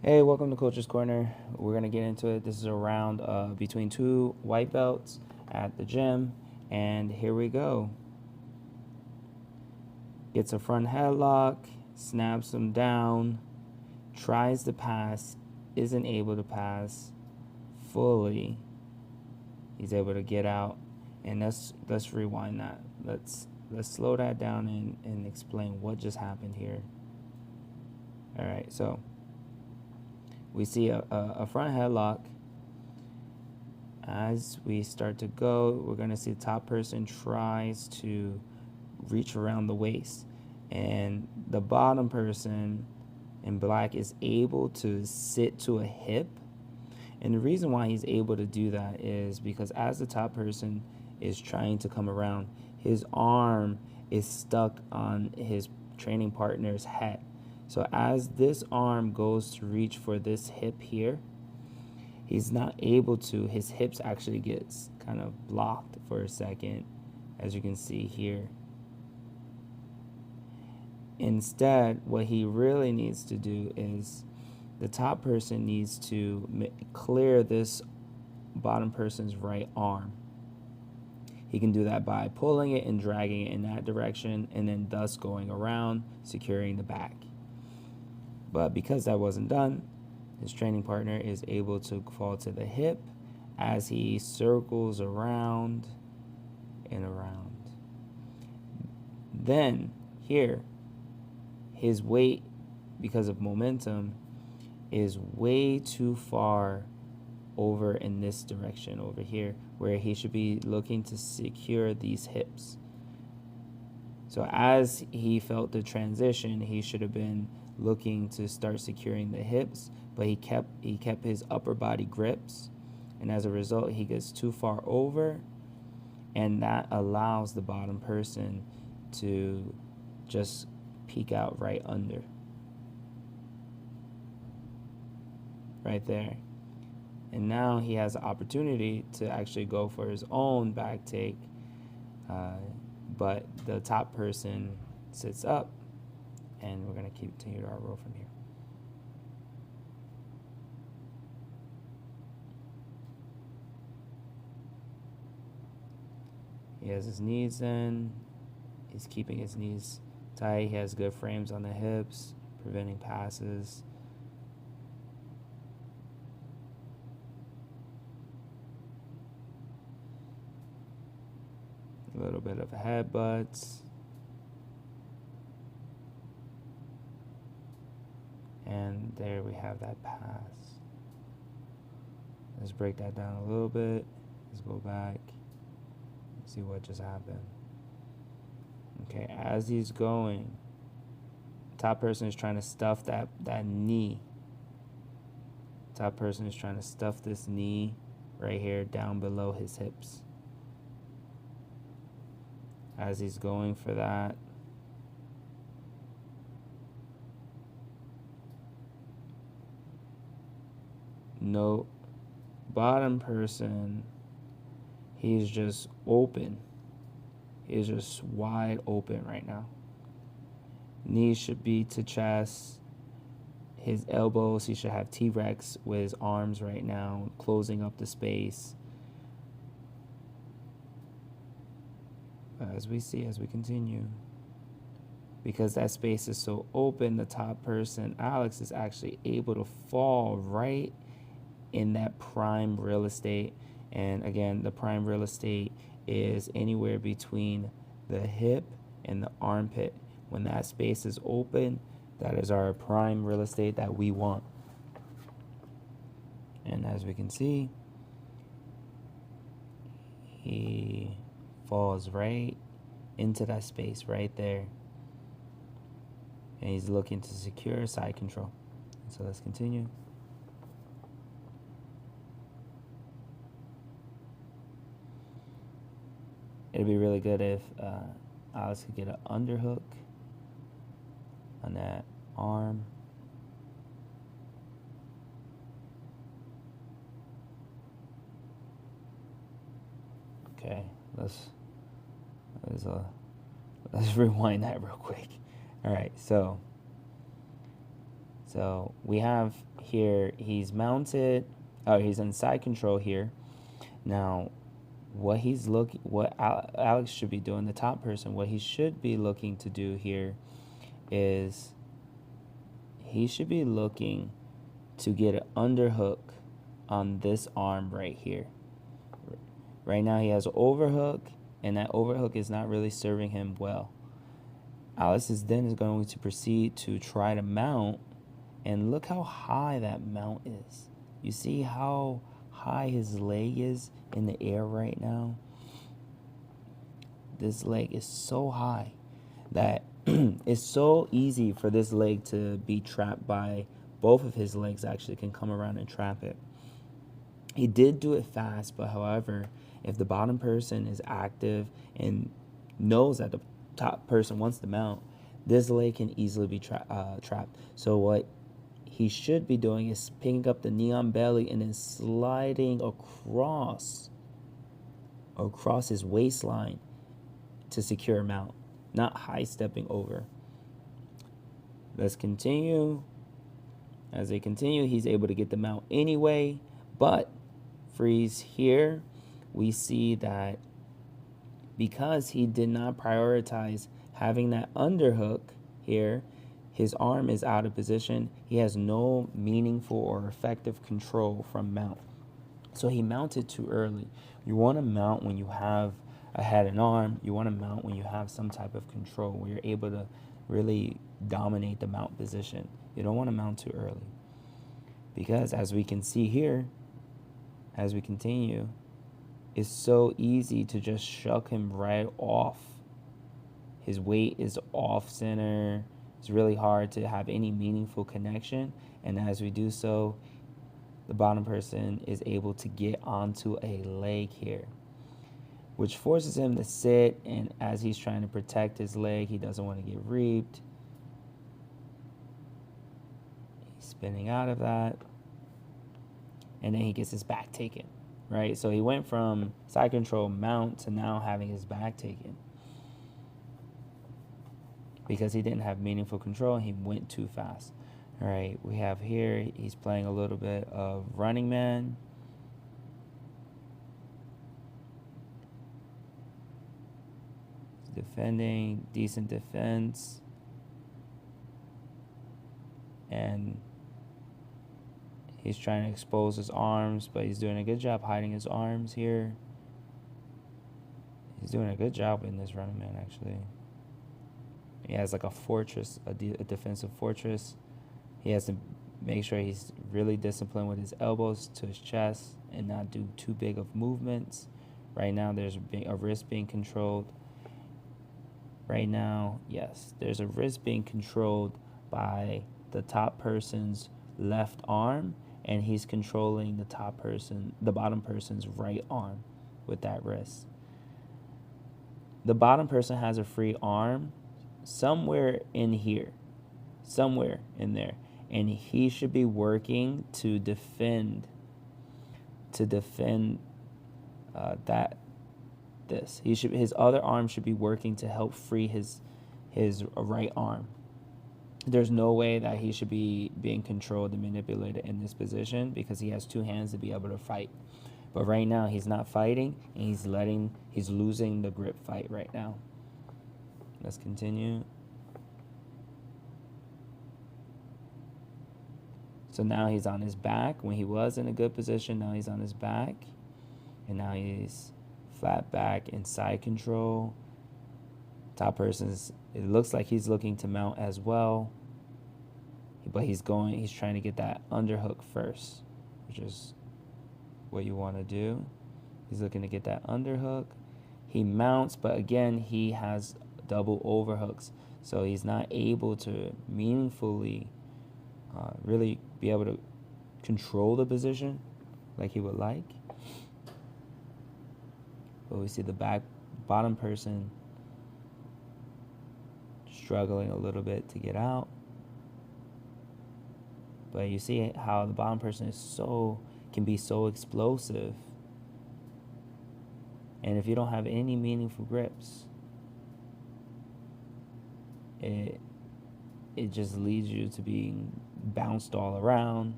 Hey, welcome to Coach's Corner. We're going to get into it. This is a round between two white belts at the gym. And here we go. Gets a front headlock, snaps him down, tries to pass, isn't able to pass fully. He's able to get out. And let's rewind that. Let's slow that down and explain what just happened here. All right, so we see a front headlock. As we start to go, we're going to see the top person tries to reach around the waist. And the bottom person in black is able to sit to a hip. And the reason why he's able to do that is because as the top person is trying to come around, his arm is stuck on his training partner's head. So as this arm goes to reach for this hip here, he's not able to. His hips actually gets kind of blocked for a second, as you can see here. Instead, what he really needs to do is the top person needs to clear this bottom person's right arm. He can do that by pulling it and dragging it in that direction, and then thus going around, securing the back. But because that wasn't done, his training partner is able to fall to the hip as he circles around and around. Then here, his weight, because of momentum, is way too far over in this direction over here, where he should be looking to secure these hips. So as he felt the transition, he should have been looking to start securing the hips, but he kept his upper body grips, and as a result he gets too far over, and that allows the bottom person to just peek out right under, right there. And now he has the opportunity to actually go for his own back take, but the top person sits up, and we're going to continue our roll from here. He has his knees in. He's keeping his knees tight. He has good frames on the hips, preventing passes. A little bit of headbutts. And there we have that pass. Let's break that down a little bit. Let's go back. See what just happened. Okay, as he's going, top person is trying to stuff that knee. Top person is trying to stuff this knee right here down below his hips. As he's going for that, no, bottom person, he's just open. He's just wide open right now. Knees should be to chest. His elbows, he should have T-Rex with his arms right now, closing up the space. As we see, as we continue, because that space is so open, the top person, Alex, is actually able to fall right in that prime real estate. And again, the prime real estate is anywhere between the hip and the armpit. When that space is open, that is our prime real estate that we want. And as we can see, he falls right into that space right there. And he's looking to secure side control. So let's continue. It'd be really good if Alex could get an underhook on that arm. Okay, let's rewind that real quick. All right, so we have here he's mounted, he's in side control here. Now, what Alex should be doing, the top person, what he should be looking to do here is he should be looking to get an underhook on this arm right here. Right now he has an overhook, and that overhook is not really serving him well. Alex is going to proceed to try to mount, and look how high that mount is. You see how high his leg is in the air right now? This leg is so high that it's so easy for this leg to be trapped by both of his legs. Actually can come around and trap it. He did do it fast, but however, if the bottom person is active and knows that the top person wants to mount, this leg can easily be trapped. So what he should be doing is picking up the knee on belly and then sliding across his waistline to secure a mount, not high stepping over. Let's continue. As they continue, he's able to get the mount anyway, but freeze here. We see that because he did not prioritize having that underhook here, his arm is out of position. He has no meaningful or effective control from mount. So he mounted too early. You want to mount when you have a head and arm. You want to mount when you have some type of control, where you're able to really dominate the mount position. You don't want to mount too early. Because as we can see here, as we continue, it's so easy to just shuck him right off. His weight is off center. It's really hard to have any meaningful connection. And as we do so, the bottom person is able to get onto a leg here, which forces him to sit. And as he's trying to protect his leg, he doesn't want to get reaped. He's spinning out of that. And then he gets his back taken, right? So he went from side control mount to now having his back taken because he didn't have meaningful control and he went too fast. All right, we have here, he's playing a little bit of running man. He's defending, decent defense. And he's trying to expose his arms, but he's doing a good job hiding his arms here. He's doing a good job in this running man, actually. He has like a fortress, a defensive fortress. He has to make sure he's really disciplined with his elbows to his chest and not do too big of movements. Right now, there's a wrist being controlled. Right now, yes, there's a wrist being controlled by the top person's left arm, and he's controlling the bottom person's right arm with that wrist. The bottom person has a free arm somewhere in here, somewhere in there, and he should be working to defend his other arm should be working to help free his right arm. There's no way that he should be being controlled and manipulated in this position because he has two hands to be able to fight. But right now he's not fighting, and he's losing the grip fight right now. Let's continue. So now he's on his back. When he was in a good position, now he's on his back. And now he's flat back and side control. Top person's, it looks like he's looking to mount as well. But he's trying to get that underhook first, which is what you want to do. He's looking to get that underhook. He mounts, but again, he has double overhooks. So he's not able to meaningfully really be able to control the position like he would like. But we see the bottom person struggling a little bit to get out. But you see how the bottom person can be so explosive. And if you don't have any meaningful grips, it just leads you to being bounced all around.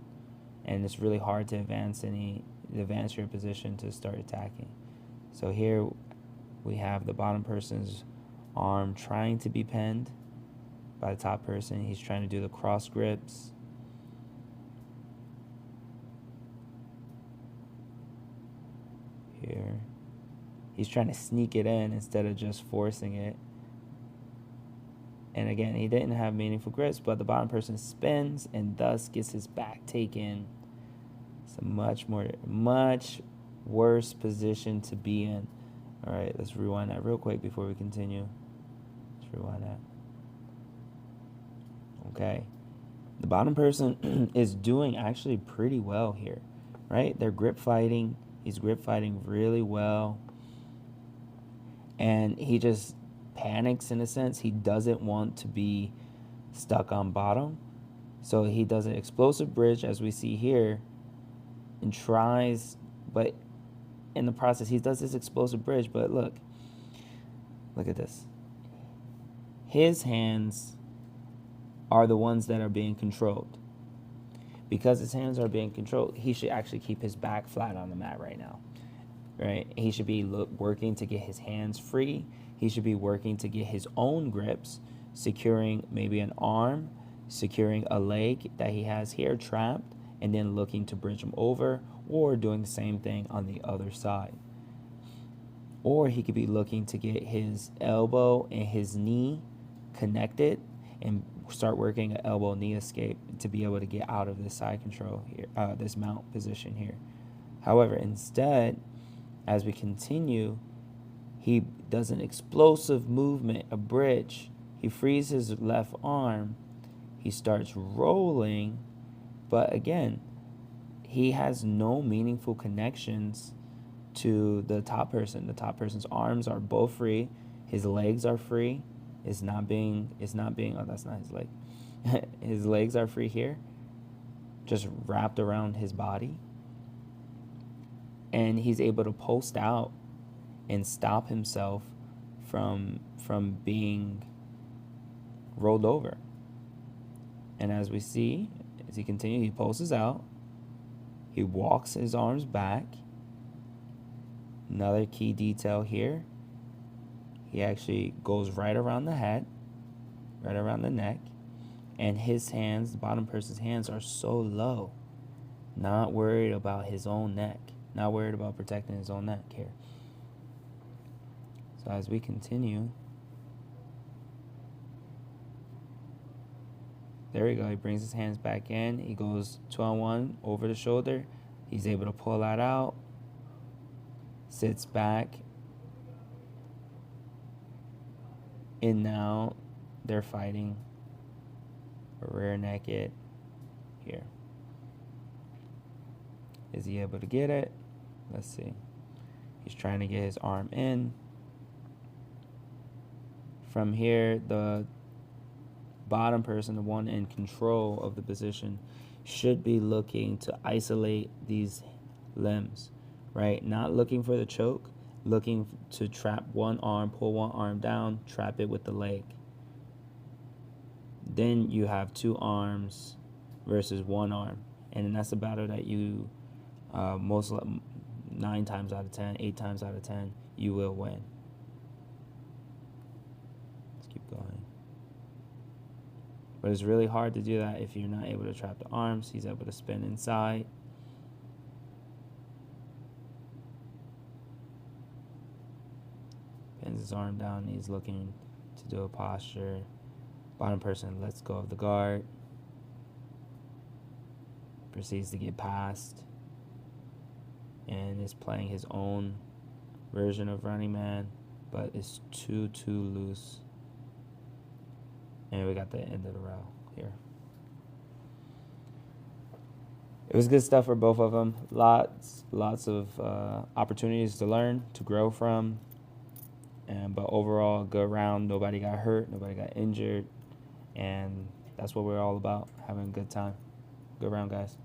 and it's really hard to advance your position to start attacking. So here we have the bottom person's arm trying to be pinned by the top person. He's trying to do the cross grips. Here. He's trying to sneak it in instead of just forcing it. And again, he didn't have meaningful grips, but the bottom person spins and thus gets his back taken. It's a much worse position to be in. All right, let's rewind that real quick before we continue. Let's rewind that. Okay. The bottom person is doing actually pretty well here, right? They're grip fighting. He's grip fighting really well. And he just panics in a sense. He doesn't want to be stuck on bottom. So he does an explosive bridge, as we see here, and tries, but in the process, he does this explosive bridge, but look at this. His hands are the ones that are being controlled. Because his hands are being controlled, he should actually keep his back flat on the mat right now. Right? He should be working to get his hands free. He should be working to get his own grips, securing maybe an arm, securing a leg that he has here trapped, and then looking to bridge him over, or doing the same thing on the other side. Or he could be looking to get his elbow and his knee connected and start working an elbow-knee escape to be able to get out of this side control here, this mount position here. However, instead, as we continue, he does an explosive movement, a bridge. He frees his left arm. He starts rolling, but again, he has no meaningful connections to the top person. The top person's arms are both free. His legs are free. It's not being, oh, that's not his leg. His legs are free here, just wrapped around his body. And he's able to post out and stop himself from being rolled over. And as we see, as he continues, he pulses out. He walks his arms back. Another key detail here. He actually goes right around the head, right around the neck. And his hands, the bottom person's hands, are so low. Not worried about his own neck. Not worried about protecting his own neck here. So as we continue, there we go. He brings his hands back in. He goes 2-on-1 over the shoulder. He's able to pull that out. Sits back. And now they're fighting rear naked here. Is he able to get it? Let's see. He's trying to get his arm in. From here, the bottom person, the one in control of the position, should be looking to isolate these limbs, right? Not looking for the choke, looking to trap one arm, pull one arm down, trap it with the leg. Then you have two arms versus one arm. And that's a battle that you, 9 times out of 10, 8 times out of 10, you will win. Let's keep going. But it's really hard to do that if you're not able to trap the arms. He's able to spin inside. Pins his arm down. He's looking to do a posture. Bottom person lets go of the guard. Proceeds to get past. And is playing his own version of Running Man, but it's too loose. And we got the end of the row here. It was good stuff for both of them. Lots of opportunities to learn, to grow from. But overall, good round. Nobody got hurt. Nobody got injured. And that's what we're all about, having a good time. Good round, guys.